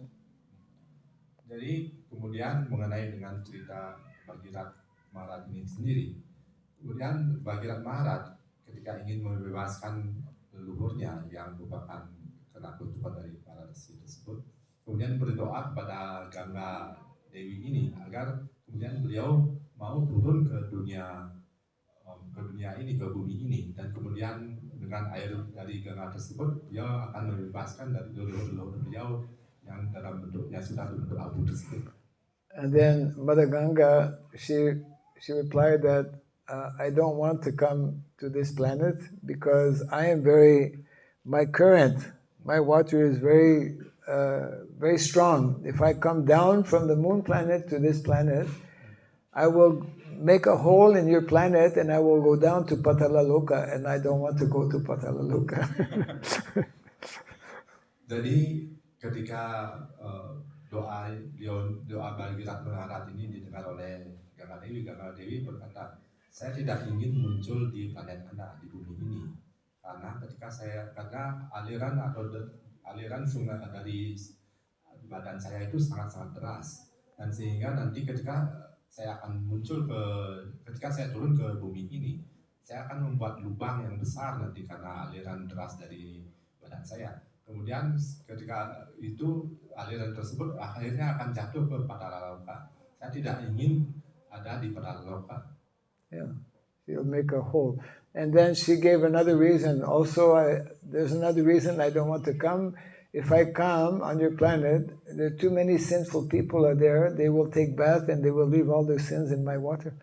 Jadi kemudian mengenai dengan cerita Bhagirat Maharaj ini sendiri, kemudian Bhagirat Maharaj ketika ingin membebaskan leluhurnya yang merupakan kena kutukan dari para resi tersebut, kemudian berdoa kepada Ganga Dewi ini agar kemudian beliau mau turun ke dunia ini, ke bumi ini, dan kemudian dengan air dari Ganga tersebut beliau akan membebaskan dari leluhur beliau yang dalam bentuknya sudah berbentuk abu tersebut. And then Mother Ganga, she replied that I don't want to come to this planet because I am my water is very strong. If I come down from the moon planet to this planet, I will make a hole in your planet and I will go down to Patala Loka, and I don't want to go to Patala Loka. Jadi ketika doa Bhagirat Maharaj ini didengar oleh Ganga Dewi berkata, saya tidak ingin muncul di planet Anda, di bumi ini, karena aliran sungai dari badan saya itu sangat-sangat deras, dan sehingga nanti ketika saya turun ke bumi ini, saya akan membuat lubang yang besar nanti karena aliran deras dari badan saya. Kemudian ketika itu aliran tersebut akhirnya akan jatuh ke Patala Loka. Saya tidak ingin ada di Patala Loka. Yeah, she'll make a hole. And then she gave another reason. Also, there's another reason I don't want to come. If I come on your planet, there are too many sinful people are there. They will take bath and they will leave all their sins in my water.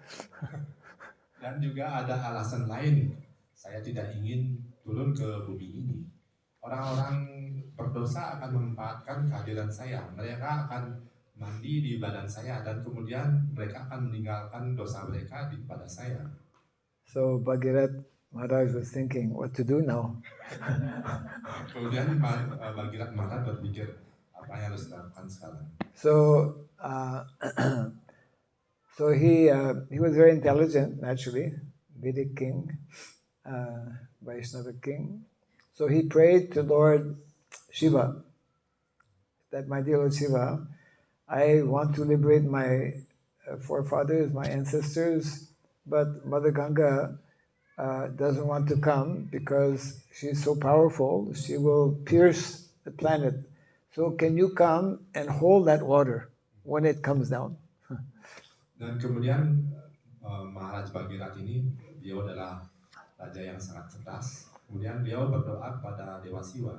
Dan juga ada alasan lain. Saya tidak ingin turun ke bumi ini. Orang-orang berdosa akan memanfaatkan kehadiran saya. Mereka akan mandi di badan saya dan kemudian mereka akan meninggalkan dosa mereka pada saya. So Bhagirat Maharaj was thinking, what to do now? Kemudian Bhagirat Maharaj berpikir apa yang harus dilakukan sekarang. So he was very intelligent, naturally, Vedic king, Vaishnava king. So he prayed to Lord Shiva, that my dear Lord Shiva, I want to liberate my forefathers, my ancestors, but Mother Ganga doesn't want to come because she's so powerful, she will pierce the planet. So can you come and hold that water when it comes down? Dan kemudian Maharaj Bhagirat ini, beliau adalah raja yang sangat cerdas. Kemudian beliau berdoa kepada Dewa Siwa.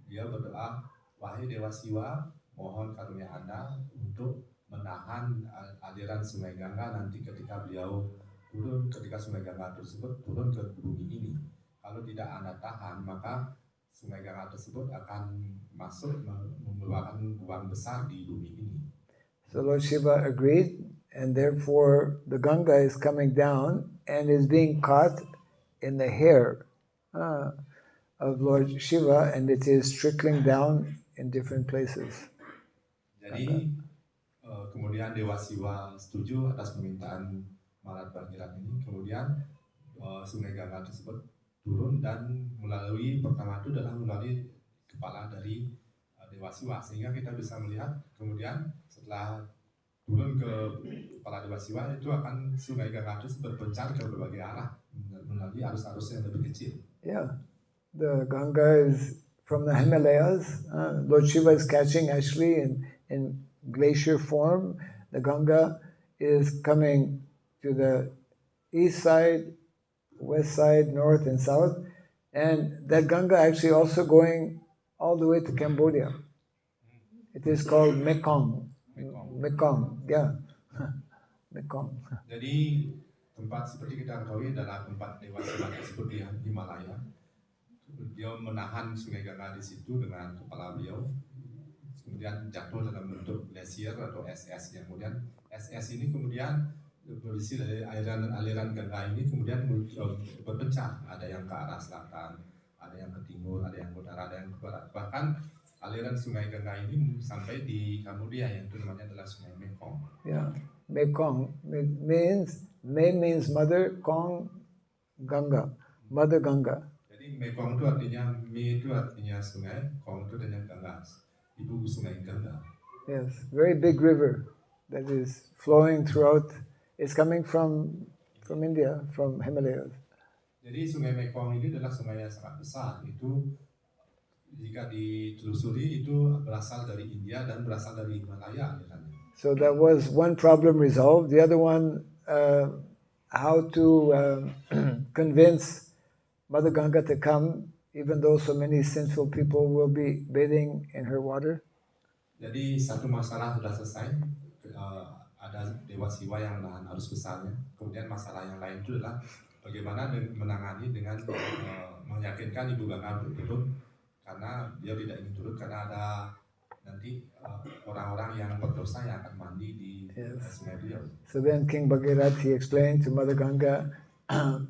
Dia berdoa, wahai Dewa Siwa, mohon karunia Anda untuk menahan aliran Sungai Ganga nanti ketika Sungai Ganga tersebut turun ke bumi ini. Kalau tidak Anda tahan, maka Sungai Ganga tersebut akan masuk membawakan lubang besar di bumi ini. So Lord Shiva agreed, and therefore the Ganga is coming down and is being caught in the hair of Lord Shiva, and it is trickling down in different places. Jadi kemudian Dewa Siwa setuju atas permintaan Maharaj Bhagirat ini. Kemudian Sungai Ganga tersebut turun dan pertama itu adalah melalui kepala dari Dewa Siwa, sehingga kita bisa melihat kemudian setelah turun ke kepala Dewa Siwa itu akan Sungai Ganga itu berpencar ke berbagai arah melalui arus-arus yang lebih kecil. Yeah, the Ganga is from the Himalayas. Lord Shiva is catching actually in glacier form. The Ganga is coming to the east side, west side, north and south. And that Ganga actually also going all the way to Cambodia. It is called Mekong. Mekong, yeah. Mekong. Jadi tempat seperti kita ketahui adalah tempat Dewa Siwa tersebut di Himalaya. Dia menahan Sungai Ganga di situ dengan kepala beliau. Kemudian jatuh dalam bentuk glasier atau es-es. Kemudian es-es ini kemudian berisi dari aliran Ganga ini kemudian berpecah. Ada yang ke arah selatan, ada yang ke timur, ada yang ke utara, ada yang ke barat. Bahkan aliran Sungai Gangga ini sampai di Kambodia yang itu namanya adalah Sungai Mekong. Yeah, Mekong means mother, Kong Ganga, Mother Ganga. Jadi Mekong itu artinya itu artinya sungai, Kong itu artinya Gangga, ibu Sungai Gangga. Yes, very big river that is flowing throughout. It's coming from India, from Himalayas. Jadi Sungai Mekong ini adalah sungai yang sangat besar. Itu jika ditelusuri itu berasal dari India dan berasal dari Himalaya alirannya. So that was one problem resolved. The other one, how to convince Mother Ganga to come, even though so many sinful people will be bathing in her water. Jadi satu masalah sudah selesai. Ada Dewa Siwa yang nahan arus besarnya. Kemudian masalah yang lain itu adalah bagaimana menangani dengan meyakinkan Ibu Gangga untuk turun, karena dia tidak ingin turun karena ada nanti orang-orang yang berdosa yang akan mandi di sungai beliau. So then King Bhagirath, he explained to Mother Ganga,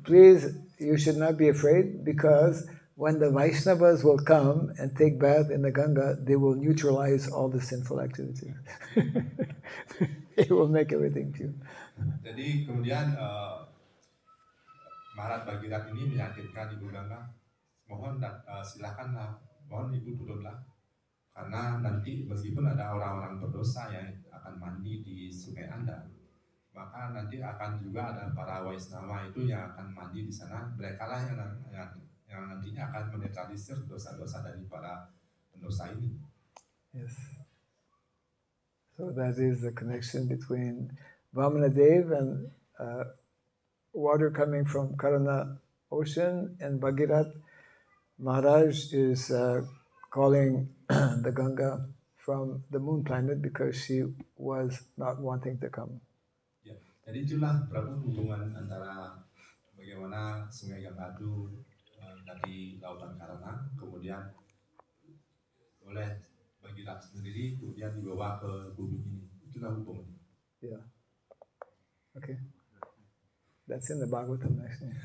please, you should not be afraid, because when the Vaishnavas will come and take bath in the Ganga, they will neutralize all the sinful activities. They will make everything pure. Jadi kemudian Maharat Bhagirath ini meyakinkan Ibu Gangga, mohon silakanlah, mohon Ibu turunlah, karena nanti meskipun ada orang-orang berdosa yang akan mandi di sungai Anda, maka nanti akan juga ada para Waisnawa itu yang akan mandi di sana. Mereka lah yang nantinya akan menetralisir dosa-dosa dari para pendosa ini. Yes. So that is the connection between Vamanadev and water coming from Karana ocean, and Bhagirath Maharaj is calling the Ganga from the moon planet because she was not wanting to come. Ya, jadi itulah Prabu hubungan antara bagaimana Sungai Gangga itu dari lautan Karana, kemudian oleh Bhagirath sendiri, kemudian dibawa ke bumi ini. Itulah hubungannya. Yeah. Okay. That's in the Bhagavatam actually.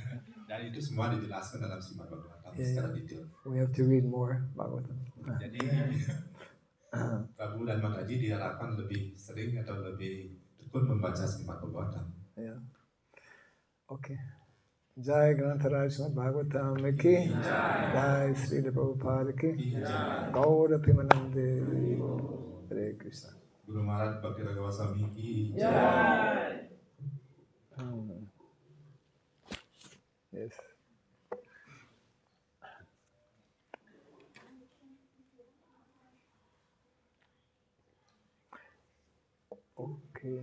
Dan itu semua dijelaskan dalam Srimad Bhagavatam secara detail. We have to read more Bhagavatam. Jadi Prabu dan Mataji diharapkan lebih sering atau lebih tekun membaca Srimad Bhagavatam. Yeah. Okay. Jai Grantaraj Srimad Bhagavatam ki Jai Srila Prabhupada ki Gaura Pimanande Hare Krishna. Guru Maharaj Bhakti Raghawa Swami ki Jai. Yes. Okay.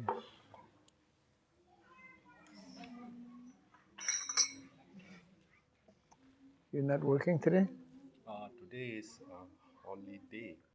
You're not working today? Today is holiday.